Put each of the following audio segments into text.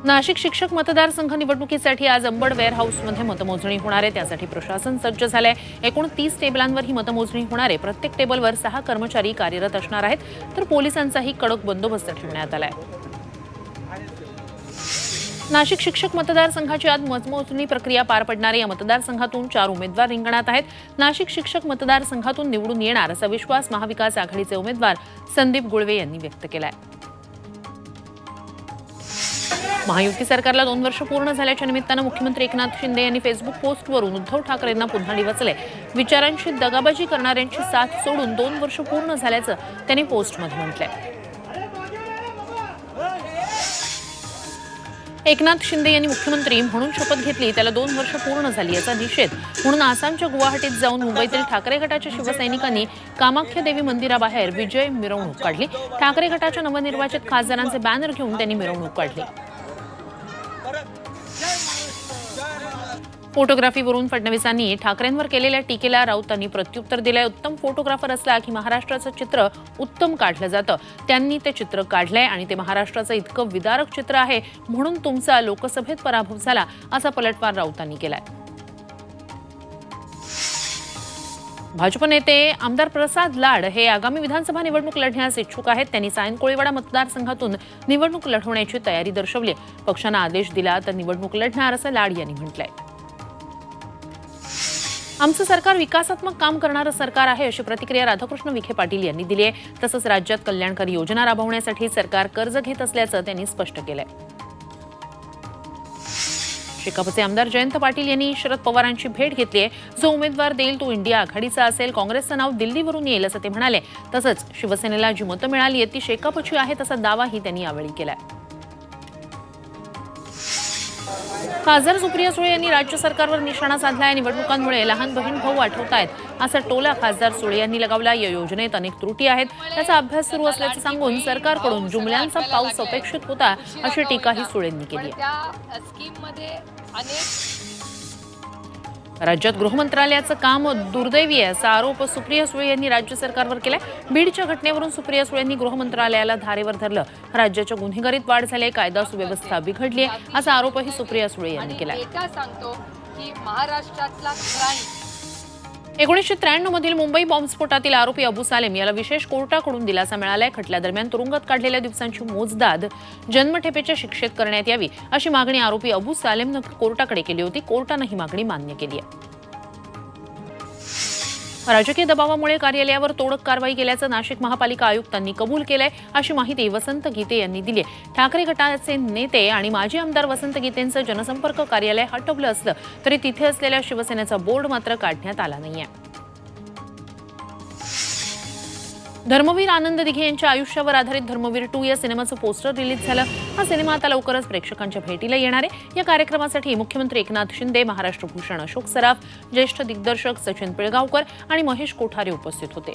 नाशिक शिक्षक मतदारसंघ निवडणुकीसाठी आज अंबड वेअरहाऊसमध्ये मतमोजणी होणार आहे। त्यासाठी प्रशासन सज्ज झाले आहे। एकूण 30 टेबलांवर ही मतमोजणी होणार आहे। प्रत्येक टेबलवर 6 कर्मचारी कार्यरत असणार आहेत, तर पोलिसांचाही कडक बंदोबस्त ठेवण्यात आला आहे। नाशिक शिक्षक मतदारसंघाची आज मतमोजणी प्रक्रिया पार पडणार आहे। या मतदारसंघातून 4 उमेदवार रिंगणात आहेत। नाशिक शिक्षक मतदारसंघातून निवडून येणार असा विश्वास महाविकास आघाडीचे उमेदवार संदीप गुळवे यांनी व्यक्त केला आहे। महायुती सरकारला 2 वर्ष पूर्ण झाल्याच्या निमित्तानं मुख्यमंत्री एकनाथ शिंदे यांनी फेसबुक पोस्टवरून उद्धव ठाकरेंना पुन्हा डिवचले। विचारांशी दगाबाजी करणाऱ्यांची साथ सोडून 2 वर्ष पूर्ण झाल्याचं त्यांनी पोस्टमध्ये म्हटलंय। एकनाथ शिंदे यांनी मुख्यमंत्री म्हणून शपथ घेतली, त्याला 2 वर्ष पूर्ण झाली याचा निषेध म्हणून आसामच्या गुवाहाटीत जाऊन मुंबईतील ठाकरे गटाच्या शिवसैनिकांनी कामाख्या देवी मंदिराबाहेर विजय मिरवणूक काढली। ठाकरे गटाच्या नवनिर्वाचित खासदारांचे बॅनर घेऊन त्यांनी मिरवणूक काढली। फोटोग्राफीवरून फडणवीसांनी ठाकरेंवर केलेल्या टीकेला राऊतांनी प्रत्युत्तर दिलंय। उत्तम फोटोग्राफर असला की महाराष्ट्राचं चित्र उत्तम काढलं जातं। त्यांनी ते चित्र काढलंय आणि ते महाराष्ट्राचं इतकं विदारक चित्र आहे म्हणून तुमचा लोकसभेत पराभव झाला असा पलटवार राऊतांनी केलाय। भाजप नेते आमदार प्रसाद लाड हे आगामी विधानसभा निवडणूक लढण्यास इच्छुक आहेत। त्यांनी सायन कोळीवाडा मतदारसंघातून निवडणूक लढवण्याची तयारी दर्शवली। पक्षानं आदेश दिला तर निवडणूक लढणार असं लाड यांनी म्हटलंय। आमचं सरकार विकासात्मक काम करणारं सरकार आहे अशी प्रतिक्रिया राधाकृष्ण विखे पाटील यांनी दिली आहे। तसंच राज्यात कल्याणकारी योजना राबवण्यासाठी सरकार कर्ज घेत असल्याचं त्यांनी स्पष्ट केलंय। शेकापचे आमदार जयंत पाटील यांनी शरद पवारांची भेट घेतली आहे। जो उमेदवार देईल तो इंडिया आघाडीचा असेल, काँग्रेसचं नाव दिल्लीवरून येईल असं ते म्हणाले। तसंच शिवसेनेला जी मतं मिळाली आहेत ती शेकापची आहेत असा दावाही त्यांनी यावेळी केलाय। खासदार सुप्रिया सुळे यांनी राज्य सरकारवर निशाणा साधलाय। निवडणुकांमुळे लहान बहीण भाऊ आठवतायत असा टोला खासदार सुळे यांनी लगावला। या योजनेत अनेक त्रुटी आहेत, त्याचा अभ्यास सुरू असल्याचं सांगून सरकारकडून जुमल्यांचा पाऊस अपेक्षित होता अशी टीकाही सुळेंनी केली आहे। राज्यात गृहमंत्रालयाचं काम दुर्दैवी आहे असा आरोप सुप्रिया सुळे यांनी राज्य सरकारवर केलाय। बीडच्या घटनेवरून सुप्रिया सुळेंनी गृहमंत्रालयाला धारेवर धरलं। राज्याच्या गुन्हेगारीत वाढ झाली, कायदा सुव्यवस्था बिघडली आहे असा आरोपही सुप्रिया सुळे यांनी केलाय। 1993 मधील मुंबई बॉम्बस्फोटातील आरोपी अबू सालेम याला विशेष कोर्टाकडून दिलासा मिळालाय। खटल्यादरम्यान तुरुंगात काढलेल्या दिवसांची मोजदाद जन्मठेपेच्या शिक्षेत करण्यात यावी अशी मागणी आरोपी अबू सालेमनं कोर्टाकडे केली होती। कोर्टानं ही मागणी मान्य केली आहे। राजकीय दबावामुळे कार्यालयावर तोडक कारवाई केल्याचं नाशिक महापालिका आयुक्तांनी कबूल केलंय अशी माहिती वसंत गीते यांनी दिली आहे। ठाकरे गटाचे नेते आणि माजी आमदार वसंत गीतेंचं जनसंपर्क कार्यालय हटवलं असलं तरी तिथे असलेल्या शिवसेनेचा बोर्ड मात्र काढण्यात आला नाहीये। धर्मवीर आनंद दिघे यांच्या आयुष्यावर आधारित धर्मवीर 2 या सिनेमाचं पोस्टर रिलीज झालं। हा सिनेमा आता लवकरच प्रेक्षकांच्या भेटीला येणार आहे। या कार्यक्रमासाठी मुख्यमंत्री एकनाथ शिंदे, महाराष्ट्र भूषण अशोक सराफ, ज्येष्ठ दिग्दर्शक सचिन पिळगावकर आणि महेश कोठारे उपस्थित होते।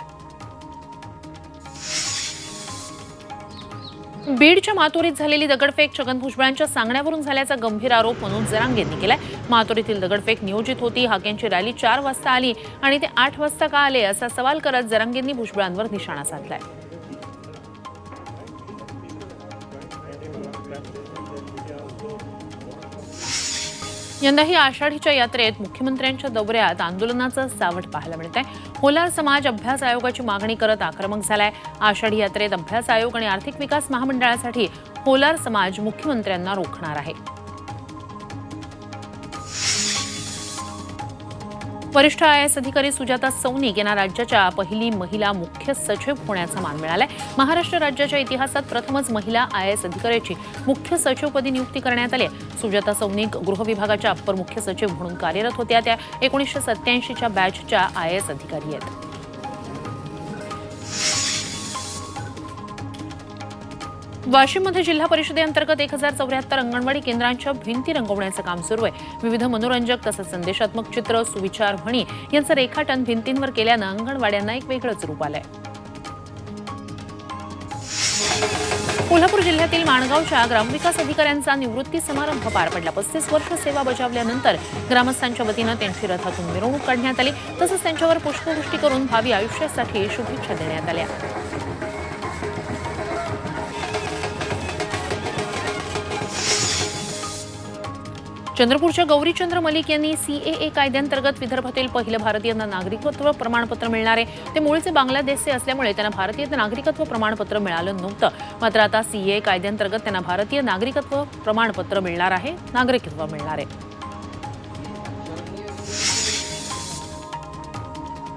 बीडच्या मातोरीत झालेली दगडफेक छगन भुजबळांच्या सांगण्यावरून झाल्याचा गंभीर आरोप मनोज जरांगेंनी केलाय। मातोरीतील दगडफेक नियोजित होती। हाकेंची रॅली 4 वाजता आली आणि ते 8 वाजता का आले असा सवाल करत जरांगेंनी भुजबळांवर निशाणा साधलाय। यंदाही आषाढीच्या यात्रेत मुख्यमंत्र्यांच्या दौऱ्यात आंदोलनाचं सावट पाहायला मिळतंय। होलार समाज अभ्यास आयोगाची मागणी करत आक्रमक झालाय। आषाढी यात्रेत अभ्यास आयोग आणि आर्थिक विकास महामंडळासाठी होलार समाज मुख्यमंत्र्यांना रोखणार आहे। वरिष्ठ IAS अधिकारी सुजाता सौनिक यांना राज्याच्या पहिली महिला मुख्य सचिव होण्याचा मान मिळालाय। महाराष्ट्र राज्याच्या इतिहासात प्रथमच महिला IAS अधिकाऱ्याची मुख्य सचिवपदी नियुक्ती करण्यात आली आहे। सुजाता सौनिक गृह विभागाच्या अप्पर मुख्य सचिव म्हणून कार्यरत होत्या। त्या 1987च्या बॅचच्या IAS अधिकारी आहेत। वाशिममध्ये जिल्हा परिषदेअंतर्गत 1074 अंगणवाडी केंद्रांच्या भिंती रंगवण्याचं काम सुरू आहे। विविध मनोरंजक तसंच संदेशात्मक चित्र, सुविचार म्हणी यांचं रेखाटन भिंतींवर केल्यानं अंगणवाड्यांना एक वेगळंच रूप आलंय। कोल्हापूर जिल्ह्यातील माणगावच्या ग्रामविकास अधिकाऱ्यांचा निवृत्ती समारंभ पार पडला। 35 वर्ष सेवा बजावल्यानंतर ग्रामस्थांच्या वतीनं त्यांची रथातून मिरवणूक काढण्यात आली। तसंच त्यांच्यावर पुष्पवृष्टी करून भावी आयुष्यासाठी शुभेच्छा देण्यात आल्या। चंद्रपूरच्या गौरीचंद्र मलिक यांनी सीएए कायद्यांतर्गत विदर्भातील पहिलं भारतीय नागरिकत्व प्रमाणपत्र मिळणार आहे। ते मूळचे बांगलादेशचे असल्यामुळे त्यांना भारतीय नागरिकत्व प्रमाणपत्र मिळालं नव्हतं, मात्र आता सीएए कायद्यांतर्गत त्यांना भारतीय नागरिकत्व प्रमाणपत्र मिळणार आहे, नागरिकत्व मिळणार आहे।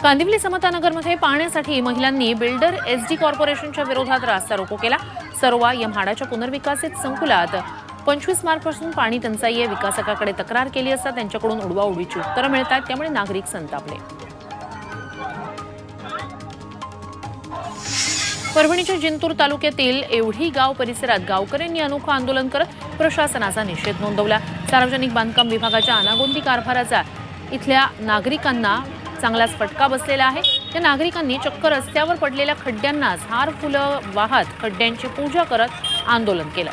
कांदिवली समतानगरमध्ये पाण्यासाठी महिलांनी बिल्डर एसडी कॉर्पोरेशनच्या विरोधात रास्ता रोको केला। सरोवा या म्हाडाच्या पुनर्विकसित संकुलात 25 मार्चपासून पाणी टंचाई आहे। विकासकाकडे तक्रार केली असता त्यांच्याकडून उडवाउडवीची उत्तरं मिळतात, त्यामुळे नागरिक संतापले। परभणीच्या जिंतूर तालुक्यातील एवढी गाव परिसरात गावकऱ्यांनी अनोखं आंदोलन करत प्रशासनाचा निषेध नोंदवला। सार्वजनिक बांधकाम विभागाच्या अनागोंदी कारभाराचा इथल्या नागरिकांना चांगलाच फटका बसलेला आहे। या नागरिकांनी चक्क रस्त्यावर पडलेल्या खड्ड्यांना हार फुलं वाहत खड्ड्यांची पूजा करत आंदोलन केलं।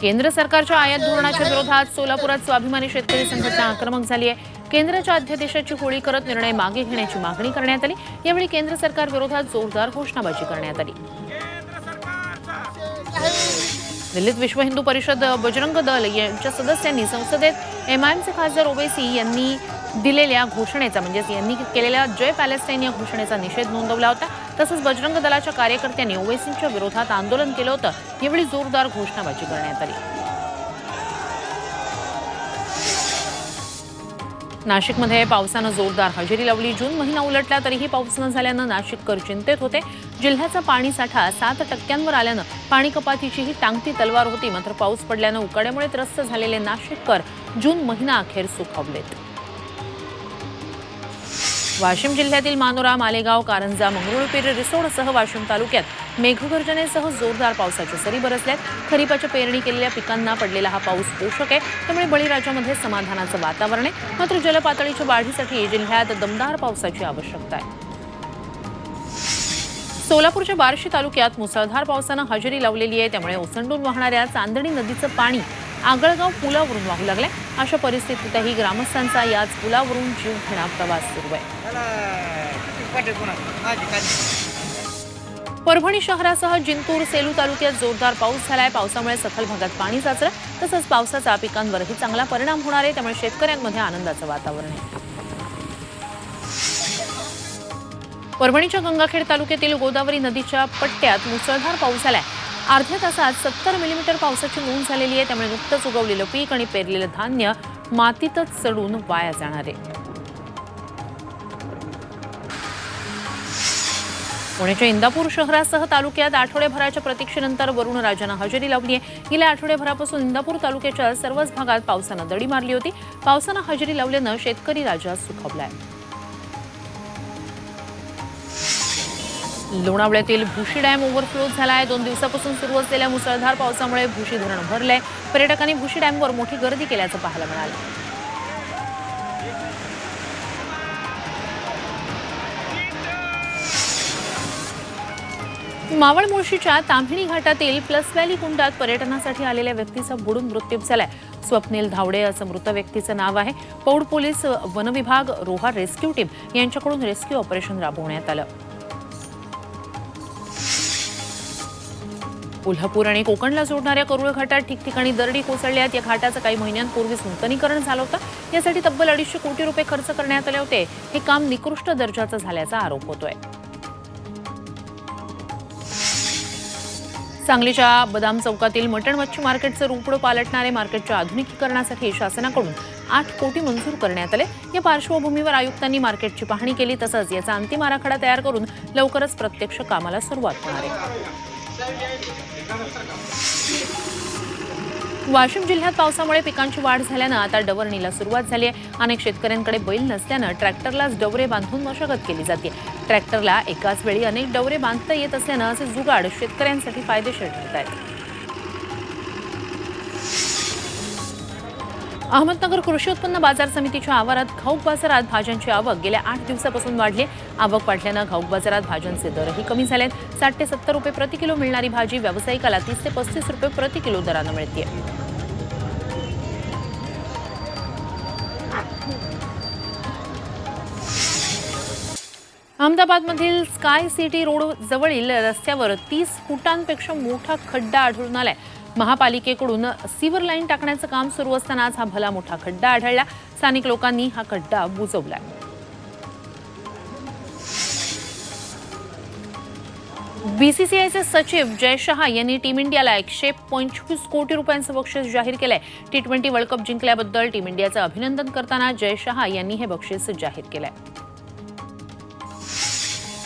केंद्र सरकारच्या आयात धोरणाच्या विरोधात सोलापुरात स्वाभिमानी शेतकरी संघटना आक्रमक झाली आहे। केंद्राच्या अध्यादेशाची होळी करत निर्णय मागे घेण्याची मागणी करण्यात आली। यावेळी केंद्र सरकार विरोधात जोरदार घोषणाबाजी करण्यात आली। दिल्लीत विश्व हिंदू परिषद बजरंग दल यांच्या सदस्यांनी संसदेत एमआयएमचे खासदार ओवैसी यांनी दिलेल्या घोषणेचा यांनी केलेल्या जय पॅलेस्टाईन या घोषणेचा निषेध नोंदवला होता। तसंच बजरंग दलाच्या कार्यकर्त्यांनी ओवैसींच्या विरोधात आंदोलन केलं होतं। यावेळी जोरदार घोषणाबाजी करण्यात आली। नाशिकमध्ये पावसानं जोरदार हजेरी लावली। जून महिना उलटला तरीही पाऊस न झाल्यानं नाशिककर चिंतेत होते। जिल्ह्याचा पाणी साठा 7% आल्यानं पाणी कपातीचीही टांगती तलवार होती, मात्र पाऊस पडल्यानं उकाड्यामुळे त्रस्त झालेले नाशिककर जून महिना अखेर सुखावलेत। वाशिम जिल्ह्यातील मानोरा, मालेगाव, कारंजा, मंगरुळपीर, रिसोडसह वाशिम तालुक्यात मेघगर्जनेसह जोरदार पावसाच्या सरी बरसल्यात। खरीपाच्या पेरणी केलेल्या पिकांना पडलेला हा पाऊस पोषक आहे, त्यामुळे बळीराजामध्ये समाधानाचं वातावरण आहे। मात्र जलपातळीच्या वाढीसाठी जिल्ह्यात दमदार पावसाची आवश्यकता आहे। सोलापूरच्या बार्शी तालुक्यात मुसळधार पावसानं हजेरी लावलेली आहे, त्यामुळे ओसंडून वाहणाऱ्या चांदणी नदीचं पाणी आगळगाव पुलावरून वाहू लागले। अशा परिस्थितीतही ग्रामस्थांचा याच पुलावरून जीवघेणा प्रवास सुरू आहे। परभणी शहरासह जिंतूर, सेलू तालुक्यात जोरदार पाऊस झालाय। पावसामुळे सखल भागात पाणी साचलं, तसंच पावसाचा पिकांवरही चांगला परिणाम होणार आहे, त्यामुळे शेतकऱ्यांमध्ये आनंदाचं वातावरण आहे। परभणीच्या गंगाखेड तालुक्यातील गोदावरी नदीच्या पट्ट्यात मुसळधार पाऊस झालाय। अर्ध्या तासात 70 मिलीमीटर पावसाची नोंद झालेली आहे, त्यामुळे नुकतंच उगवलेलं पीक आणि पेरलेलं धान्य मातीतच सडून वाया जाणार आहे। पुण्याच्या इंदापूर शहरासह तालुक्यात आठवड्याभराच्या प्रतीक्षेनंतर वरुण राजानं हजेरी लावली आहे। गेल्या आठवड्याभरापासून इंदापूर तालुक्याच्या सर्वच भागात पावसानं दडी मारली होती। पावसानं हजेरी लावल्यानं शेतकरी राजा सुखावलाय। लोणावळ्यातील भुशी डॅम ओव्हरफ्लो झालाय। 2 दिवसापासून सुरू असलेल्या मुसळधार पावसामुळे भुशी धरण भरलंय। पर्यटकांनी भुशी डॅमवर मोठी गर्दी केल्याचं पाहायला मिळालं। मावळ मुळशीच्या ताम्हिणी घाटातील प्लस व्हॅली कुंडात पर्यटनासाठी आलेल्या व्यक्तीचा बुडून मृत्यू झालाय। स्वप्नील धावडे असं मृत व्यक्तीचं नाव आहे। पौड पोलीस, वनविभाग, रोहा रेस्क्यू टीम यांच्याकडून रेस्क्यू ऑपरेशन राबवण्यात आलं। कोल्हापूर आणि कोकणला जोडणाऱ्या करुळ घाटात ठिकठिकाणी दरडी कोसळल्यात। या घाटाचं काही महिन्यांपूर्वीच नूतनीकरण झालं होतं। यासाठी तब्बल 250 कोटी रुपये खर्च करण्यात आले होते। हे काम निकृष्ट दर्जाचं झाल्याचा आरोप होतोय। सांगलीच्या बदाम चौकातील मटण मच्छी मार्केटचं रूपडं पालटणारे मार्केटच्या आधुनिकीकरणासाठी शासनाकडून 8 कोटी मंजूर करण्यात आले। या पार्श्वभूमीवर आयुक्तांनी मार्केटची पाहणी केली, तसंच याचा अंतिम आराखडा तयार करून लवकरच प्रत्यक्ष कामाला सुरुवात होणार आहे। वाशिम जिल्ह्यात पावसामुळे पिकांची वाढ झाल्यानं आता डवरणीला सुरुवात झाली आहे। अनेक शेतकऱ्यांकडे बैल नसल्यानं ट्रॅक्टरलाच डवरे बांधून मशागत केली जाते। ट्रॅक्टरला एकाच वेळी अनेक डवरे बांधता येत असल्यानं असे जुगाड शेतकऱ्यांसाठी फायदेशीर ठरत आहेत। अहमदनगर कृषी उत्पन्न बाजार समितीच्या आवारात घाऊक बाजारात भाज्यांची आवक गेल्या 8 दिवसापासून वाढली। आवक वाढल्यानं घाऊक बाजारात भाज्यांचे दरही कमी झालेत। 60 ते 70 रुपये प्रति किलो मिळणारी भाजी व्यावसायिकाला 30 ते 35 रुपये प्रति किलो दरानं मिळते। अहमदाबादमधील स्काय सिटी रोड जवळील रस्त्यावर 30 फुटांपेक्षा मोठा खड्डा आढळून आलाय। महापालिकेकडून सीवर लाईन टाकण्याचं काम सुरू असतानाच हा भला मोठा खड्डा आढळला। स्थानिक लोकांनी हा खड्डा बुजवला। बीसीसीआयचे सचिव जय शहा यांनी टीम इंडियाला 125 कोटी रुपयांचं बक्षीस जाहीर केलंय। T20 वर्ल्ड कप जिंकल्याबद्दल टीम इंडियाचं अभिनंदन करताना जय शहा यांनी हे बक्षीस जाहीर केलंय।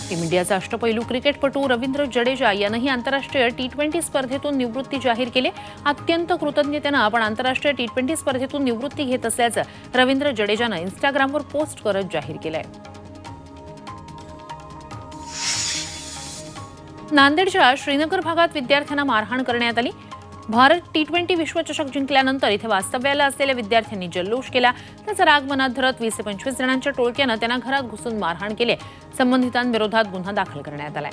टीम इंडियाचा अष्टपैलू क्रिकेटपटू रवींद्र जडेजा यांनीही आंतरराष्ट्रीय T20 स्पर्धेतून निवृत्ती जाहीर केली। अत्यंत कृतज्ञतेनं आपण आंतरराष्ट्रीय T20 स्पर्धेतून निवृत्ती घेत असल्याचं रवींद्र जडेजानं इंस्टाग्रामवर पोस्ट करत जाहीर केलंय। नांदेडच्या श्रीनगर भागात विद्यार्थ्यांना मारहाण करण्यात आली। भारत T20 विश्वचषक जिंकल्यानंतर इथे वास्तव्याला असलेल्या विद्यार्थ्यांनी जल्लोष केला। त्याचा राग मनात धरत 20 ते 25 जणांच्या टोळक्यानं त्यांना घरात घुसून मारहाण केली। संबंधितांविरोधात गुन्हा दाखल करण्यात आलाय।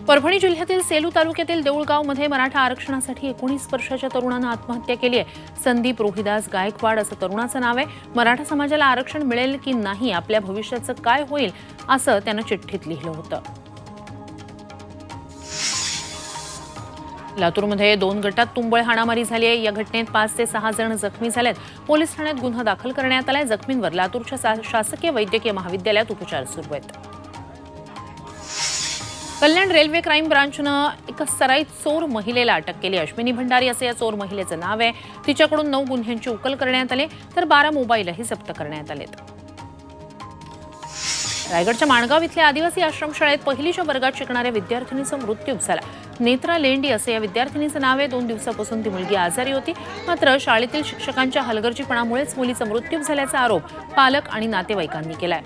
परभणी जिल्ह्यातील सेलू तालुक्यातील देऊळगावमध्ये मराठा आरक्षणासाठी 19 वर्षाच्या तरुणानं आत्महत्या केली आहे। संदीप रोहिदास गायकवाड असं तरुणाचं नाव आहे। मराठा समाजाला आरक्षण मिळेल की नाही, आपल्या भविष्याचं काय होईल असं त्यानं चिठ्ठीत लिहिलं होतं। लातूरमध्ये 2 गटात तुंबळ हाणामारी झाली आहे। या घटनेत 5 ते 6 जण जखमी झालेत। पोलीस ठाण्यात गुन्हा दाखल करण्यात आलाय। जखमींवर लातूरच्या शासकीय वैद्यकीय महाविद्यालयात उपचार सुरू आहेत। कल्याण रेल्वे क्राईम ब्रांचनं एका सराईत चोर महिलेला अटक केली। अश्विनी भंडारी असं या चोर महिलेचं नाव आहे। तिच्याकडून 9 गुन्ह्यांची उकल करण्यात आली, तर 12 मोबाईलही जप्त करण्यात आलेत। रायगडच्या माणगाव इथल्या आदिवासी आश्रमशाळेत पहिलीच्या वर्गात शिकणाऱ्या विद्यार्थिनीचा मृत्यू झाला। नेत्रा लेंडी असं या विद्यार्थिनीचं नाव आहे। 2 दिवसापासून ती मुलगी आजारी होती, मात्र शाळेतील शिक्षकांच्या हलगर्जीपणामुळेच मुलीचा मृत्यू झाल्याचा आरोप पालक आणि नातेवाईकांनी केलाय।